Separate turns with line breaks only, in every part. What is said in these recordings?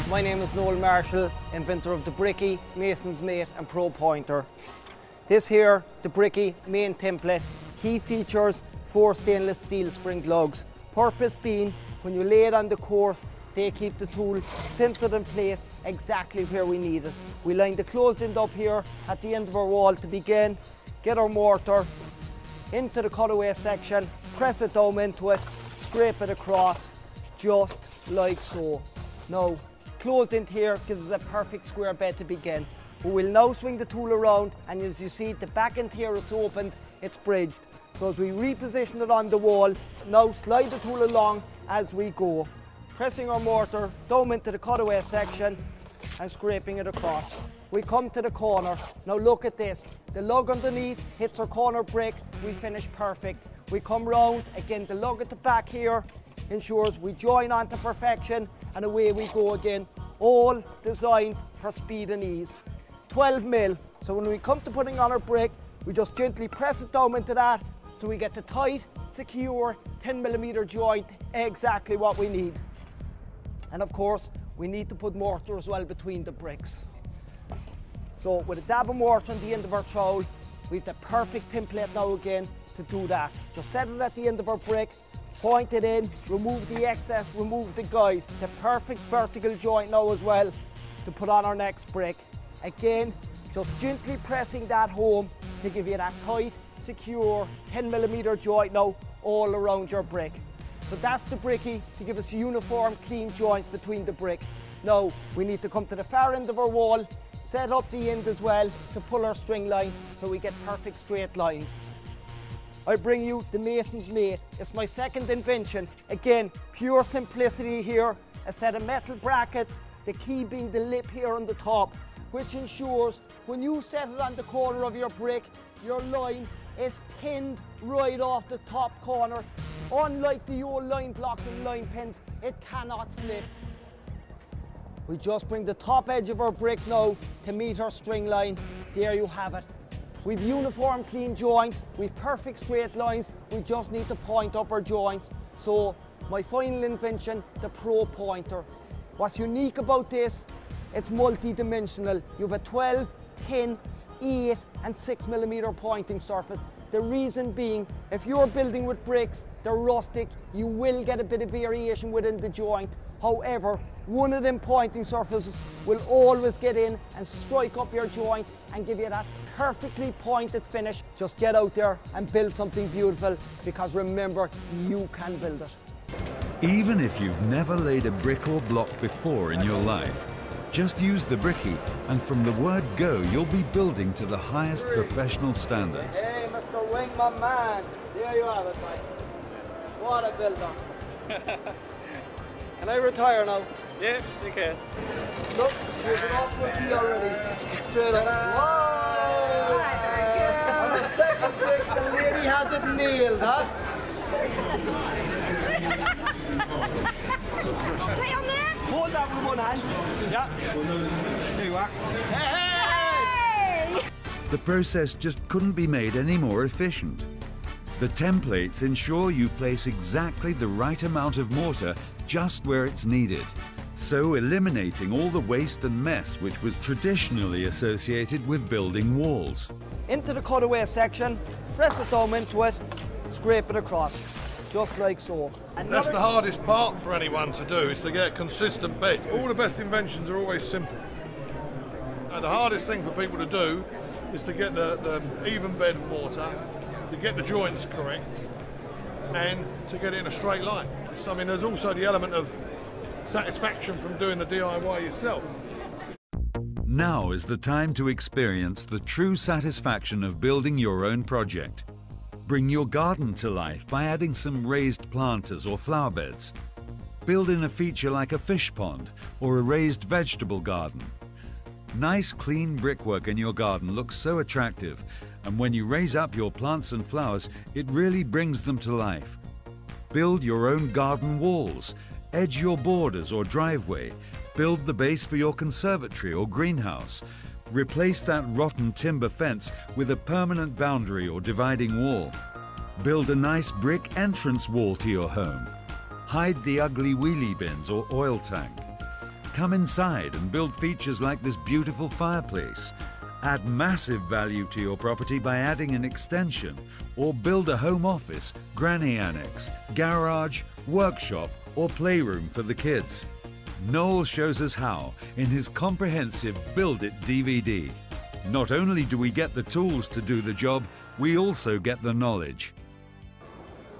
My name is Noel Marshall, inventor of the Bricky, Mason's Mate and Pro Pointer. This here, the Bricky main template, key features, 4 stainless steel spring lugs. Purpose being, when you lay it on the course, they keep the tool centered and placed exactly where we need it. We line the closed end up here at the end of our wall to begin, get our mortar into the cutaway section, press it down into it, scrape it across, just like so. Now, closed end here gives us a perfect square bed to begin. We will now swing the tool around, and as you see, the back end here, it's opened, it's bridged. So as we reposition it on the wall, now slide the tool along as we go. Pressing our mortar down into the cutaway section and scraping it across. We come to the corner. Now look at this. The lug underneath hits our corner brick, we finish perfect. We come round, again the lug at the back here ensures we join on to perfection, and away we go again. All designed for speed and ease. 12 mil, so when we come to putting on our brick, we just gently press it down into that, so we get the tight, secure 10mm joint, exactly what we need. And of course, we need to put mortar as well between the bricks. So with a dab of mortar on the end of our trowel, we have the perfect template now again to do that. Just set it at the end of our brick, point it in, remove the excess, remove the guide. The perfect vertical joint now as well to put on our next brick. Again, just gently pressing that home to give you that tight, secure 10mm joint now all around your brick. So that's the Bricky to give us uniform, clean joints between the brick. Now, we need to come to the far end of our wall, set up the end as well to pull our string line so we get perfect straight lines. I bring you the Mason's Mate. It's my second invention. Again, pure simplicity here. A set of metal brackets, the key being the lip here on the top, which ensures when you set it on the corner of your brick, your line is pinned right off the top corner. Unlike the old line blocks and line pins, it cannot slip. We just bring the top edge of our brick now to meet our string line. There you have it. We've uniform clean joints, we've perfect straight lines, we just need to point up our joints. So my final invention, the Pro Pointer. What's unique about this, it's multi-dimensional. You have a 12, 10, 8 and 6mm pointing surface. The reason being, if you're building with bricks, they're rustic, you will get a bit of variation within the joint. However, one of them pointing surfaces will always get in and strike up your joint and give you that perfectly pointed finish. Just get out there and build something beautiful, because remember, you can build it.
Even if you've never laid a brick or block before in your life, just use the Bricky, and from the word go, you'll be building to the highest professional standards.
Hey, Mr. Wingman man, there you have it, mate. What a builder. Can I retire now?
Yeah, you can.
Look, there's an awful key already. Straight up. Wow! On the second brick, the lady has it nailed, huh?
Straight on there?
Hold that with one hand. Yeah. There you are. Hey!
The process just couldn't be made any more efficient. The templates ensure you place exactly the right amount of mortar just where it's needed, so eliminating all the waste and mess which was traditionally associated with building walls.
Into the cutaway section, press it down into it, scrape it across, just like so.
That's the hardest part for anyone to do, is to get a consistent bed. All the best inventions are always simple. And the hardest thing for people to do is to get the even bed of mortar, to get the joints correct, and to get it in a straight line. So, I mean, there's also the element of satisfaction from doing the DIY yourself.
Now is the time to experience the true satisfaction of building your own project. Bring your garden to life by adding some raised planters or flower beds. Build in a feature like a fish pond or a raised vegetable garden. Nice clean brickwork in your garden looks so attractive, and when you raise up your plants and flowers, it really brings them to life. Build your own garden walls, edge your borders or driveway, build the base for your conservatory or greenhouse, replace that rotten timber fence with a permanent boundary or dividing wall. Build a nice brick entrance wall to your home. Hide the ugly wheelie bins or oil tank. come inside and build features like this beautiful fireplace. Add massive value to your property by adding an extension, or build a home office, granny annex, garage, workshop or playroom for the kids. Noel shows us how in his comprehensive Build It DVD. Not only do we get the tools to do the job, we also get the knowledge.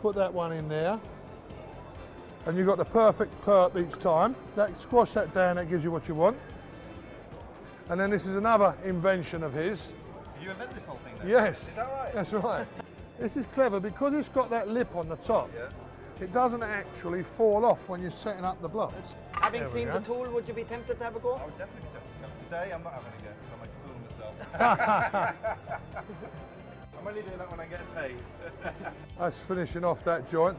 Put that one in there, and you've got the perfect perp each time. Squash that down, that gives you what you want. And then this is another invention of his.
Did you invent this whole thing then?
Yes.
Is that right?
That's right. This is clever because it's got that lip on the top.
Yeah.
It doesn't actually fall off when you're setting up the blocks.
Having seen the tool, would you be tempted to have a go?
I would definitely be tempted to come. Today I'm not having a go because I make a fool of myself. I'm only doing that when I get paid.
That's finishing off that joint.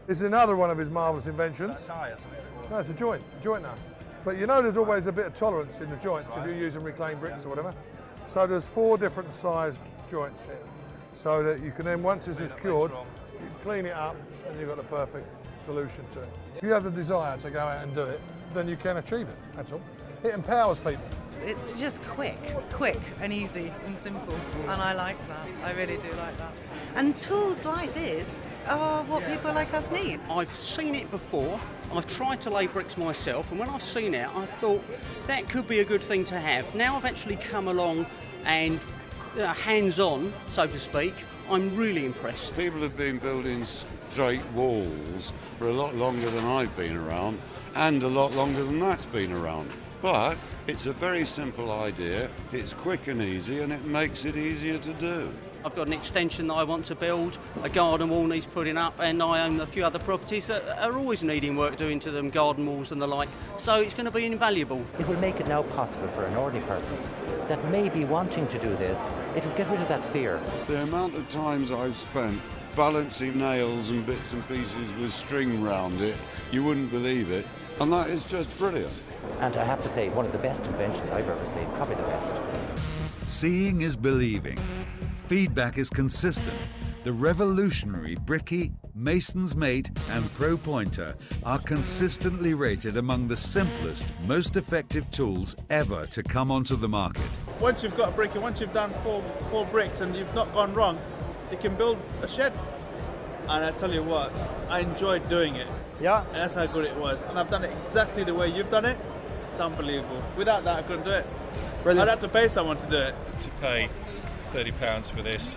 This is another one of his marvellous inventions. No, it's a joint now. But you know there's always a bit of tolerance in the joints if you're using reclaimed bricks or whatever. So there's 4 different sized joints here. So that you can then, once this is cured, you can clean it up and you've got the perfect solution to it. If you have the desire to go out and do it, then you can achieve it, that's all. It empowers people.
It's just quick and easy and simple, and I like that. I really do like that. And tools like this are what people like us need.
I've seen it before. I've tried to lay bricks myself, and when I've seen it, I've thought that could be a good thing to have. Now I've actually come along and hands-on, so to speak, I'm really impressed.
People have been building straight walls for a lot longer than I've been around, and a lot longer than that's been around. But it's a very simple idea, it's quick and easy, and it makes it easier to do.
I've got an extension that I want to build, a garden wall needs putting up, and I own a few other properties that are always needing work doing to them, garden walls and the like, so it's going to be invaluable.
It will make it now possible for an ordinary person that may be wanting to do this. It'll get rid of that fear.
The amount of times I've spent balancing nails and bits and pieces with string round it, you wouldn't believe it, and that is just brilliant.
And I have to say, one of the best inventions I've ever seen, probably the best.
Seeing is believing. Feedback is consistent. The revolutionary Bricky, Mason's Mate and Pro Pointer are consistently rated among the simplest, most effective tools ever to come onto the market.
Once you've got a brick and once you've done four bricks and you've not gone wrong, you can build a shed. And I tell you what, I enjoyed doing it.
Yeah.
And that's how good it was. And I've done it exactly the way you've done it. It's unbelievable. Without that, I couldn't do it.
Brilliant.
I'd have to pay someone to do it.
To pay £30 for this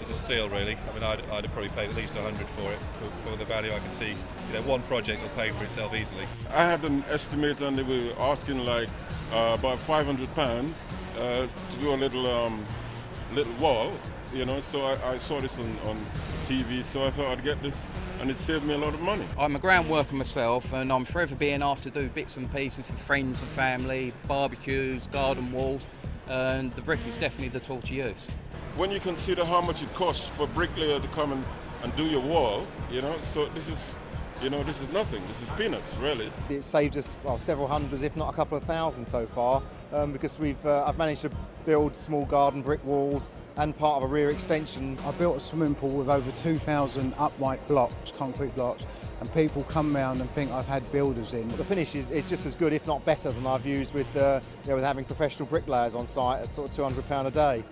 is a steal, really. I mean, I'd have probably paid at least 100 for it, for the value I can see. You know, one project will pay for itself easily.
I had an estimate and they were asking like about £500 to do a little wall, you know, so I saw this on TV, so I thought I'd get this, and it saved me a lot of money.
I'm a ground worker myself, and I'm forever being asked to do bits and pieces for friends and family, barbecues, garden walls, and the brick is definitely the tool to use.
When you consider how much it costs for a bricklayer to come and do your wall, you know, so this is, you know, this is nothing. This is peanuts, really.
It saved us several hundreds, if not a couple of thousand so far, because I've managed to build small garden brick walls and part of a rear extension.
I built a swimming pool with over 2,000 upright blocks, concrete blocks, and people come round and think I've had builders in.
The finish is just as good, if not better, than I've used with having professional bricklayers on site at sort of £200 a day.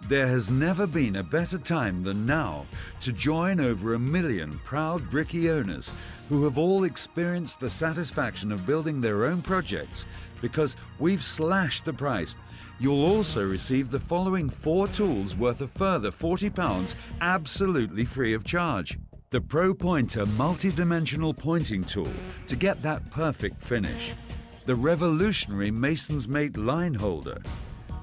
There has never been a better time than now to join over 1 million proud Bricky owners who have all experienced the satisfaction of building their own projects, because we've slashed the price. You'll also receive the following 4 tools worth a further £40 absolutely free of charge. The Pro Pointer multi-dimensional pointing tool to get that perfect finish. The revolutionary Mason's Mate line holder.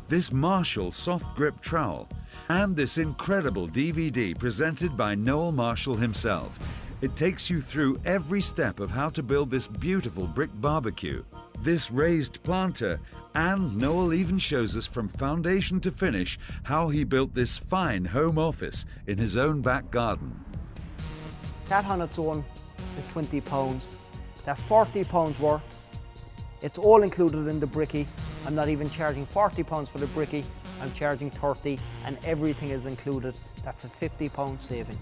This Marshall soft grip trowel, and this incredible DVD presented by Noel Marshall himself. It takes you through every step of how to build this beautiful brick barbecue. This raised planter, and Noel even shows us from foundation to finish how he built this fine home office in his own back garden.
That on its own is £20. That's £40 worth. It's all included in the Bricky. I'm not even charging £40 for the Bricky, I'm charging 30, and everything is included. That's a £50 saving.